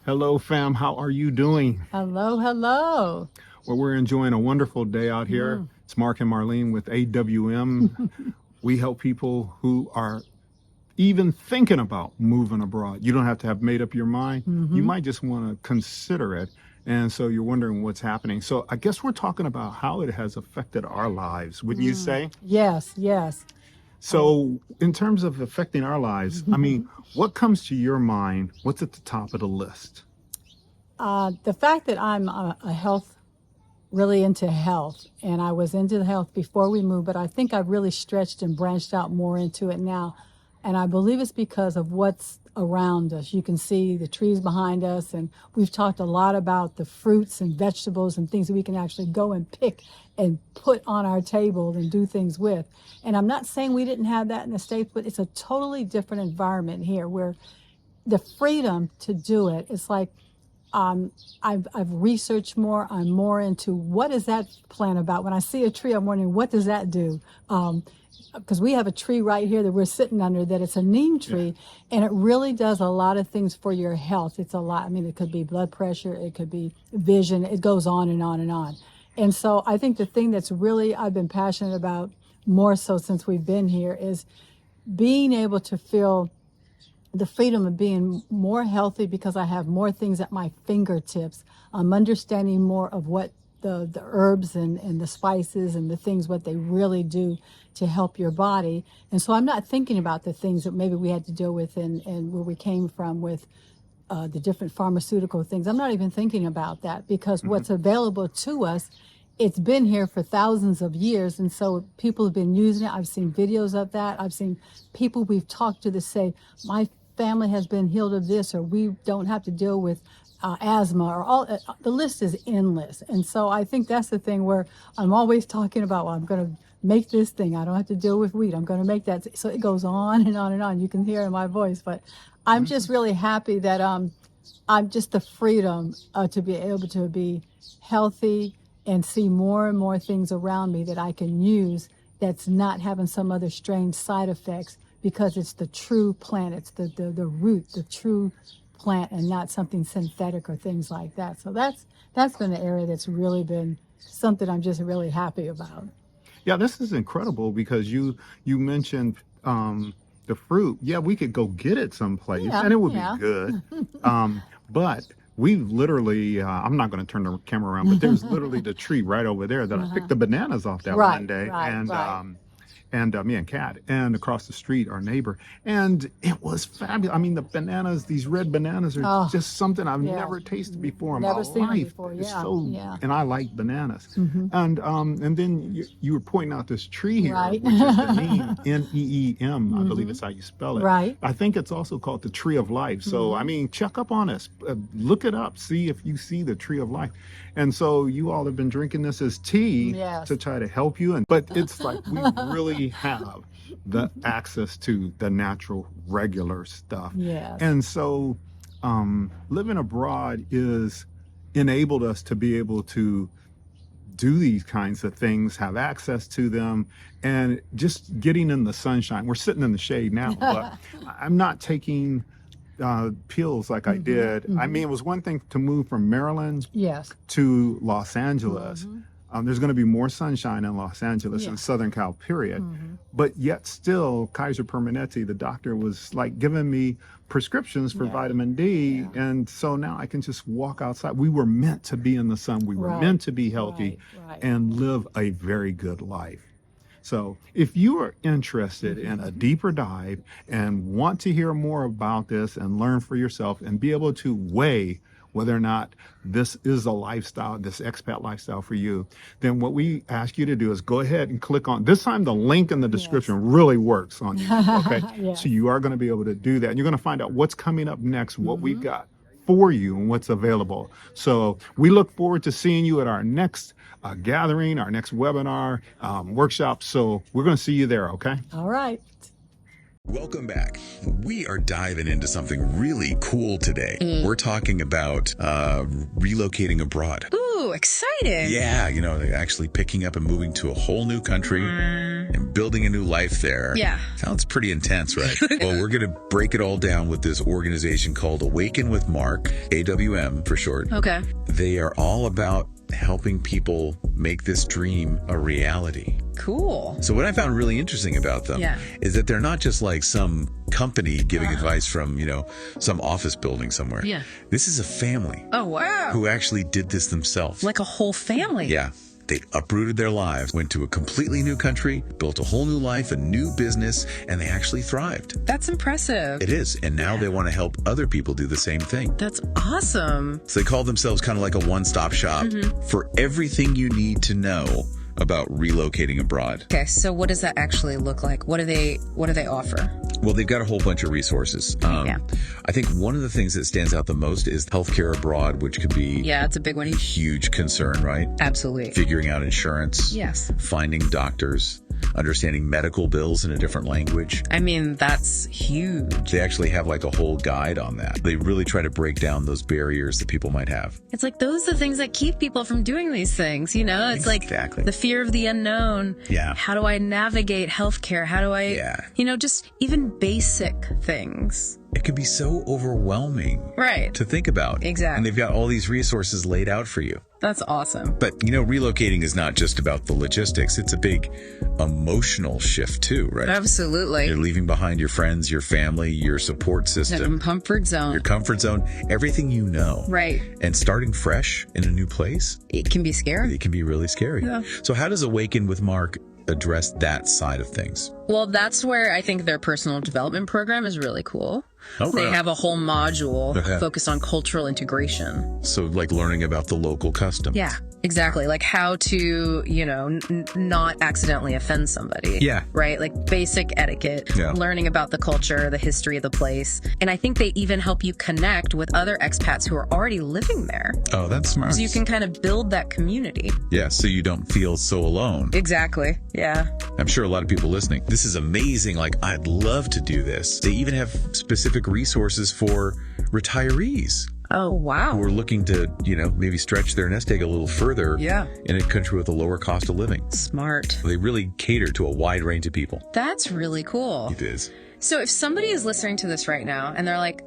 Hello, fam. How are you doing? Hello, hello. Well, we're enjoying a wonderful day out here. It's Mark and Marlene with AWM. We help people who are even thinking about moving abroad. You don't have to have made up your mind. You might just want to consider it. And so you're wondering what's happening. So I guess we're talking about how it has affected our lives, wouldn't you say? Yes, yes. So in terms of affecting our lives, I mean, what comes to your mind? What's at the top of the list? The fact that I'm really into health, and I was into the health before we moved, but I think I've really stretched and branched out more into it now. And I believe it's because of what's around us. You can see the trees behind us, and we've talked a lot about the fruits and vegetables and things that we can actually go and pick and put on our table and do things with. And I'm not saying we didn't have that in the States, but it's a totally different environment here where the freedom to do it, it's like I've researched more. I'm more into what is that plant about. When I see a tree, I'm wondering, what does that do? Because we have a tree right here that we're sitting under that it's a neem tree, and it really does a lot of things for your health. It's a lot. I mean, it could be blood pressure, it could be vision, it goes on and on and on. And so I think the thing that's really I've been passionate about more so since we've been here is being able to feel the freedom of being more healthy because I have more things at my fingertips. I'm understanding more of what the herbs and the spices and the things, what they really do to help your body. And so I'm not thinking about the things that maybe we had to deal with and where we came from with the different pharmaceutical things. I'm not even thinking about that because what's available to us, it's been here for thousands of years. And so people have been using it. I've seen videos of that. I've seen people we've talked to that say, my family has been healed of this, or we don't have to deal with asthma, or all the list is endless. And so I think that's the thing where I'm always talking about, well, I'm going to make this thing. I don't have to deal with wheat. I'm going to make that. So it goes on and on and on. You can hear in my voice, but I'm just really happy that I'm just the freedom to be able to be healthy and see more and more things around me that I can use that's not having some other strange side effects, because it's the true plant, it's the root, the true plant, and not something synthetic or things like that. So that's been the area that's really been something I'm just really happy about. Yeah, this is incredible because you mentioned the fruit. Yeah, we could go get it someplace and it would be good. But we literally, I'm not going to turn the camera around, but there's literally the tree right over there that I picked the bananas off that one day. And me and Kat, and across the street, our neighbor. And it was fabulous. I mean, the bananas, these red bananas are just something I've never tasted before in my life. Before. It's and I like bananas. And then you were pointing out this tree here, which is the neem, N-E-E-M, I believe it's how you spell it. Right. I think it's also called the tree of life. So, I mean, check up on us. Look it up. See if you see the tree of life. And so you all have been drinking this as tea to try to help you. But it's like we really have the access to the natural, regular stuff. And so living abroad is enabled us to be able to do these kinds of things, have access to them, and just getting in the sunshine. We're sitting in the shade now, but I'm not taking pills like I did. I mean, it was one thing to move from Maryland to Los Angeles. There's going to be more sunshine in Los Angeles and Southern Cal, period. But yet still, Kaiser Permanente, the doctor, was like giving me prescriptions for vitamin D. And so now I can just walk outside. We were meant to be in the sun. We were meant to be healthy and live a very good life. So if you are interested in a deeper dive and want to hear more about this and learn for yourself and be able to weigh whether or not this is a lifestyle, this expat lifestyle for you, then what we ask you to do is go ahead and click on, this time the link in the description really works on YouTube, okay? So you are going to be able to do that. And you're going to find out what's coming up next, what we've got for you and what's available. So we look forward to seeing you at our next gathering, our next webinar, workshop. So we're going to see you there, okay? All right. Welcome back. We are diving into something really cool today. We're talking about relocating abroad. Ooh, Ooh, exciting. Yeah, they're actually picking up and moving to a whole new country and building a new life there. Yeah. Sounds pretty intense, right? Well, we're going to break it all down with this organization called AwakenWithMark, AWM for short. Okay. They are all about helping people make this dream a reality. Cool. So what I found really interesting about them is that they're not just like some company giving advice from, some office building somewhere. Yeah. This is a family. Oh, wow. Who actually did this themselves. Like a whole family. Yeah. They uprooted their lives, went to a completely new country, built a whole new life, a new business, and they actually thrived. That's impressive. It is. And now they want to help other people do the same thing. That's awesome. So they call themselves kind of like a one-stop shop for everything you need to know about relocating abroad. Okay, so what does that actually look like? What do they offer? Well, they've got a whole bunch of resources. I think one of the things that stands out the most is healthcare abroad, which could be it's a big one. a huge concern, right? Absolutely. Figuring out insurance. Yes. Finding doctors, understanding medical bills in a different language. I mean, that's huge. They actually have like a whole guide on that. They really try to break down those barriers that people might have. It's like those are the things that keep people from doing these things, It's Exactly. like the fear of the unknown. Yeah. How do I navigate healthcare? How do I, just even basic things. It can be so overwhelming to think about. Exactly. And they've got all these resources laid out for you. That's awesome. But, relocating is not just about the logistics. It's a big emotional shift too, right? Absolutely. You're leaving behind your friends, your family, your support system. Comfort zone. Your comfort zone, everything you know. Right. And starting fresh in a new place. It can be scary. It can be really scary. Yeah. So how does Awaken with Mark address that side of things? Well, that's where I think their personal development program is really cool. Oh, they have a whole module focused on cultural integration. So like learning about the local customs. Yeah, exactly. Like how to, not accidentally offend somebody. Yeah. Right? Like basic etiquette, learning about the culture, the history of the place. And I think they even help you connect with other expats who are already living there. Oh, that's smart. So you can kind of build that community. Yeah, so you don't feel so alone. Exactly. Yeah. I'm sure a lot of people listening, this is amazing. Like, I'd love to do this. They even have specific resources for retirees. Oh, wow. Who are looking to, maybe stretch their nest egg a little further in a country with a lower cost of living. Smart. They really cater to a wide range of people. That's really cool. It is. So if somebody is listening to this right now and they're like,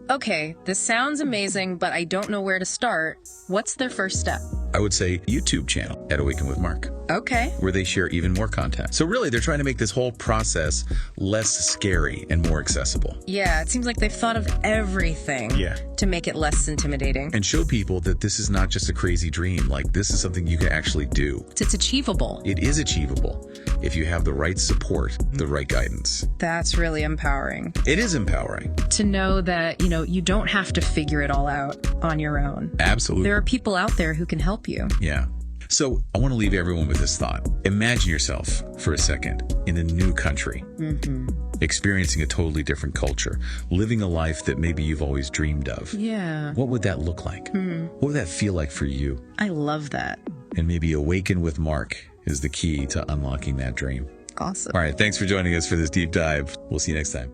okay, this sounds amazing, but I don't know where to start, what's their first step? I would say YouTube channel at Awaken with Mark. Okay. Where they share even more content. So really, they're trying to make this whole process less scary and more accessible. Yeah, it seems like they've thought of everything to make it less intimidating. And show people that this is not just a crazy dream. Like, this is something you can actually do. It's achievable. It is achievable if you have the right support, the right guidance. That's really empowering. It is empowering. To know that, you don't have to figure it all out on your own. Absolutely. There are people out there who can help you. Yeah. So I want to leave everyone with this thought. Imagine yourself for a second in a new country, experiencing a totally different culture, living a life that maybe you've always dreamed of. Yeah. What would that look like? What would that feel like for you? I love that. And maybe Awaken with Mark is the key to unlocking that dream. Awesome. All right. Thanks for joining us for this deep dive. We'll see you next time.